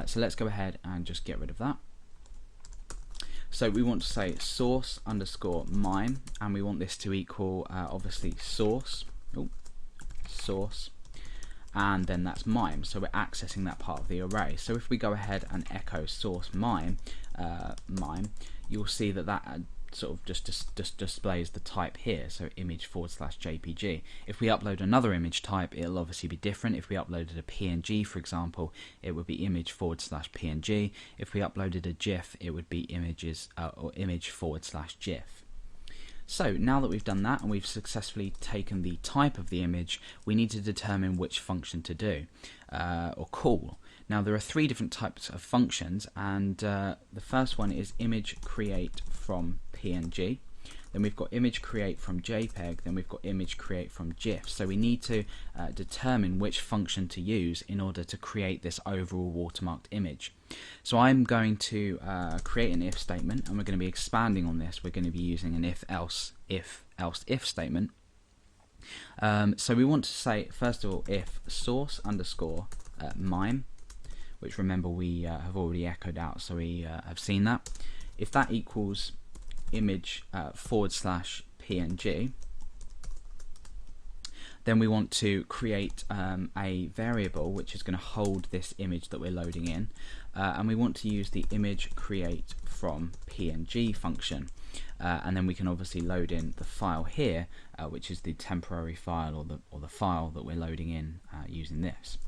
So let's go ahead and just get rid of that. So we want to say source underscore mime, and we want this to equal obviously source, source, and then that's mime. So we're accessing that part of the array. So if we go ahead and echo source mime, you'll see that that sort of just displays the type here, so image /JPG. If we upload another image type, it'll obviously be different. If we uploaded a PNG, for example, it would be image /PNG. If we uploaded a GIF, it would be images or image /GIF. So now that we've done that and we've successfully taken the type of the image, we need to determine which function to do or call. Now there are three different types of functions, and the first one is image create from PNG. Then we've got image create from JPEG. Then we've got image create from GIF. So we need to determine which function to use in order to create this overall watermarked image. So I'm going to create an if statement, and we're going to be expanding on this. We're going to be using an if statement. So we want to say, first of all, if source underscore mime, which remember we have already echoed out, so we have seen that. If that equals image /PNG, then we want to create a variable which is going to hold this image that we're loading in, and we want to use the image create from PNG function, and then we can obviously load in the file here, which is the temporary file or the file that we're loading in using this.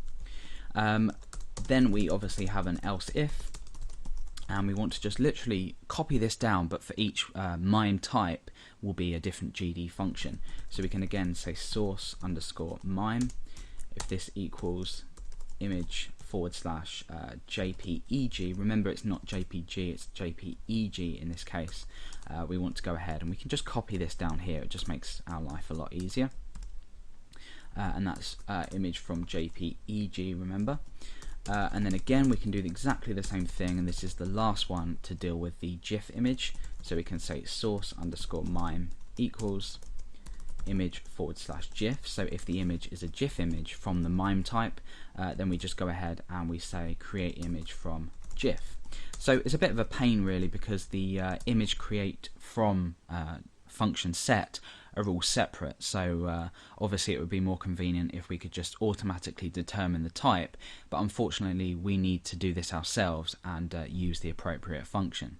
Then we obviously have an else if, and we want to just literally copy this down, but for each mime type will be a different GD function. So we can again say source underscore mime. If this equals image /JPEG, remember it's not JPG, it's JPEG in this case. We want to go ahead and we can just copy this down here. It just makes our life a lot easier. And that's image from JPEG, remember. And then again we can do exactly the same thing, and this is the last one to deal with the GIF image. So we can say source underscore mime equals image /GIF. So if the image is a GIF image from the mime type, then we just go ahead and we say create image from GIF. So it's a bit of a pain really, because the image create from function set are all separate, so obviously it would be more convenient if we could just automatically determine the type, but unfortunately we need to do this ourselves and use the appropriate function.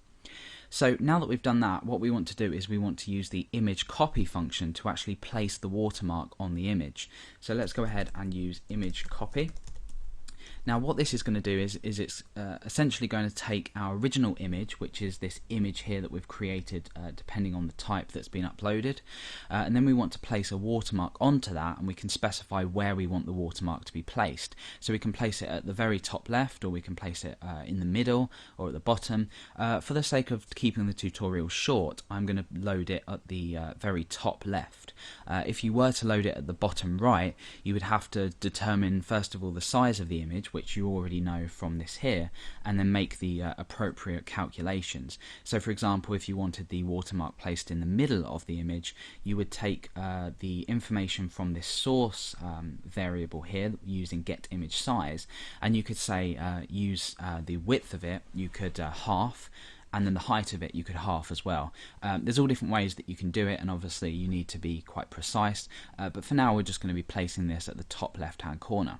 So now that we've done that, what we want to do is we want to use the image copy function to actually place the watermark on the image. So let's go ahead and use image copy. Now what this is going to do is it's essentially going to take our original image, which is this image here that we've created depending on the type that's been uploaded, and then we want to place a watermark onto that, and we can specify where we want the watermark to be placed. So we can place it at the very top left, or we can place it in the middle or at the bottom. For the sake of keeping the tutorial short, I'm going to load it at the very top left. If you were to load it at the bottom right, you would have to determine first of all the size of the image, which you already know from this here, and then make the appropriate calculations. So for example, if you wanted the watermark placed in the middle of the image, you would take the information from this source variable here using getImageSize, and you could say use the width of it, you could half, and then the height of it you could half as well. There's all different ways that you can do it, and obviously you need to be quite precise, but for now we're just going to be placing this at the top left hand corner.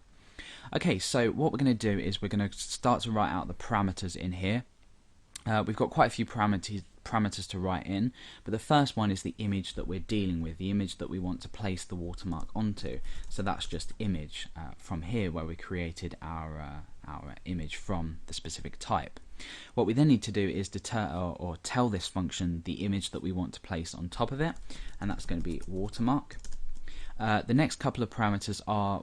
Okay, so what we're going to do is we're going to start to write out the parameters in here. We've got quite a few parameters to write in, but the first one is the image that we're dealing with, the image that we want to place the watermark onto. So that's just image from here, where we created our image from the specific type. What we then need to do is tell this function the image that we want to place on top of it, and that's going to be watermark. The next couple of parameters are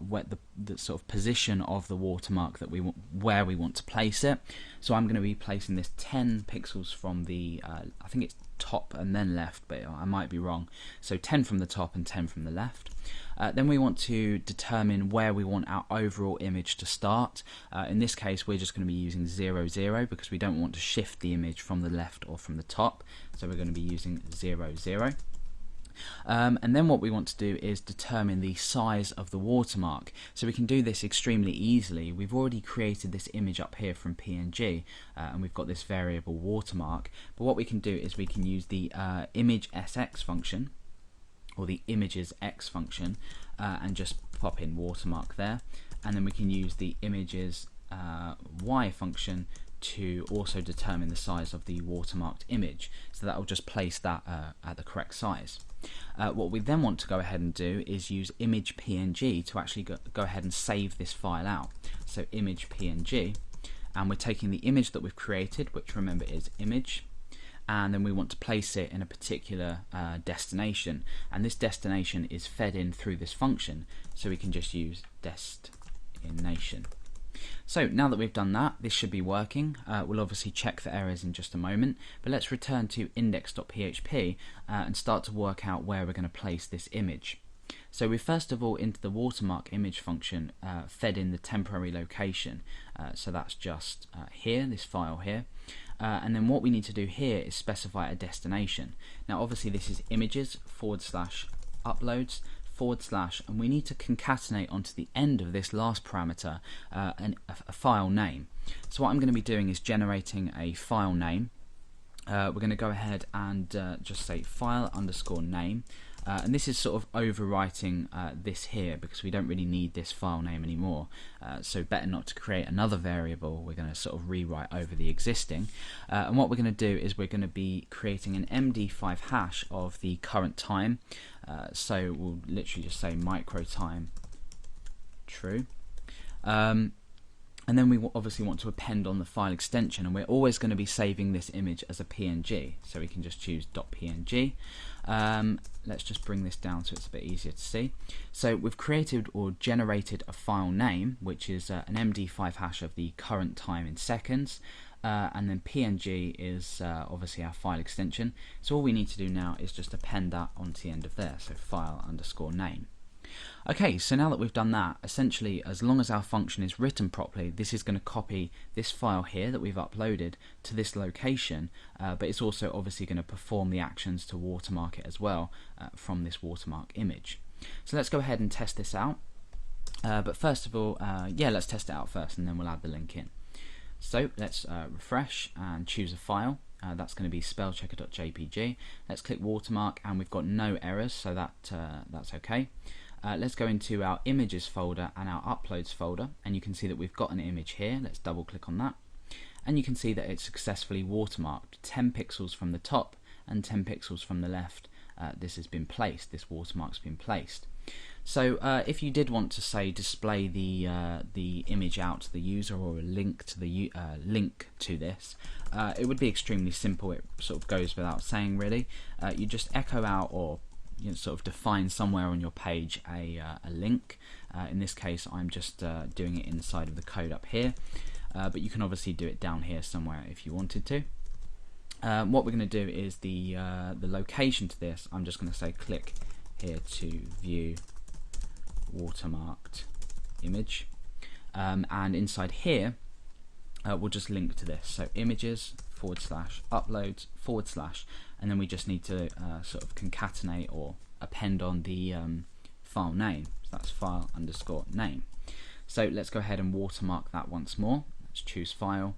the sort of position of the watermark that where we want to place it. So I'm going to be placing this 10 pixels from the I think it's top and then left, but I might be wrong. So 10 from the top and 10 from the left. Then we want to determine where we want our overall image to start. In this case we're just going to be using 0, 0 because we don't want to shift the image from the left or from the top. So we're going to be using 0, 0. And then what we want to do is determine the size of the watermark. So we can do this extremely easily. We've already created this image up here from PNG, and we've got this variable watermark. But what we can do is we can use the image sx function, or the images x function, and just pop in watermark there. And then we can use the images y function to also determine the size of the watermarked image. So that will just place that at the correct size. What we then want to go ahead and do is use image PNG to actually go ahead and save this file out. So image PNG, and we're taking the image that we've created, which remember is image, and then we want to place it in a particular destination, and this destination is fed in through this function, so we can just use destination. So now that we've done that, this should be working. We'll obviously check for errors in just a moment, but let's return to index.php and start to work out where we're going to place this image. So we first of all, into the watermark image function, fed in the temporary location. So that's just here, this file here. And then what we need to do here is specify a destination. Now obviously this is images /uploads / and we need to concatenate onto the end of this last parameter a file name. So what I'm going to be doing is generating a file name. We're going to go ahead and just say file _ name, and this is sort of overwriting this here because we don't really need this file name anymore, so better not to create another variable. We're going to sort of rewrite over the existing, and what we're going to do is we're going to be creating an MD5 hash of the current time. So we'll literally just say micro time true, and then we obviously want to append on the file extension, and we're always going to be saving this image as a PNG, so we can just choose .png. Let's just bring this down so it's a bit easier to see. So we've created or generated a file name, which is an MD5 hash of the current time in seconds, and then PNG is obviously our file extension. So all we need to do now is just append that onto the end of there, so file _ name. Okay, so now that we've done that, essentially as long as our function is written properly, this is going to copy this file here that we've uploaded to this location, but it's also obviously going to perform the actions to watermark it as well from this watermark image. So let's go ahead and test this out, but first of all, let's test it out first and then we'll add the link in. So let's refresh and choose a file. That's going to be spellchecker.jpg. Let's click watermark and we've got no errors, so that's okay. Let's go into our images folder and our uploads folder, and you can see that we've got an image here. Let's double click on that, and you can see that it's successfully watermarked 10 pixels from the top and 10 pixels from the left. This has been placed, this watermark's been placed. So if you did want to say display the image out to the user, or a link to the link to this, it would be extremely simple. It sort of goes without saying really. You just echo out, or sort of define somewhere on your page a link. In this case I'm just doing it inside of the code up here, but you can obviously do it down here somewhere if you wanted to. What we're going to do is the location to this, I'm just going to say click here to view watermarked image, and inside here we'll just link to this, so images /uploads / and then we just need to sort of concatenate or append on the file name, so that's file _ name. So let's go ahead and watermark that once more. Let's choose file,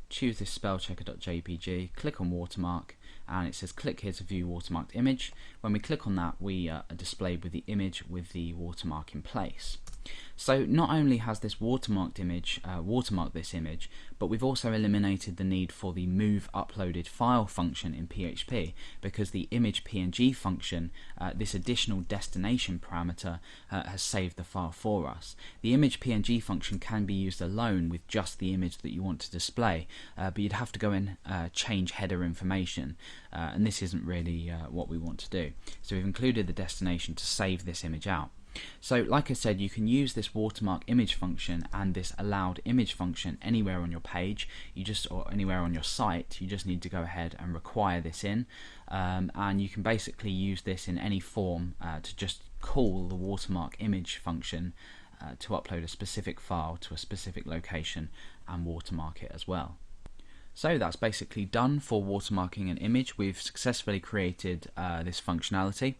choose this spellchecker.jpg, click on watermark, and it says click here to view watermarked image. When we click on that, we are displayed with the image with the watermark in place. So not only has this watermarked image watermarked this image, but we've also eliminated the need for the move uploaded file function in PHP, because the image PNG function, this additional destination parameter, has saved the file for us. The image PNG function can be used alone with just the image that you want to display, but you'd have to go and change header information, and this isn't really what we want to do. So we've included the destination to save this image out. So like I said, you can use this watermark image function and this allowed image function anywhere on your page, or anywhere on your site. You just need to go ahead and require this in, and you can basically use this in any form to just call the watermark image function to upload a specific file to a specific location and watermark it as well. So that's basically done for watermarking an image. We've successfully created this functionality,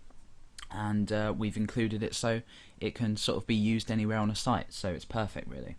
and we've included it so it can sort of be used anywhere on a site, so it's perfect really.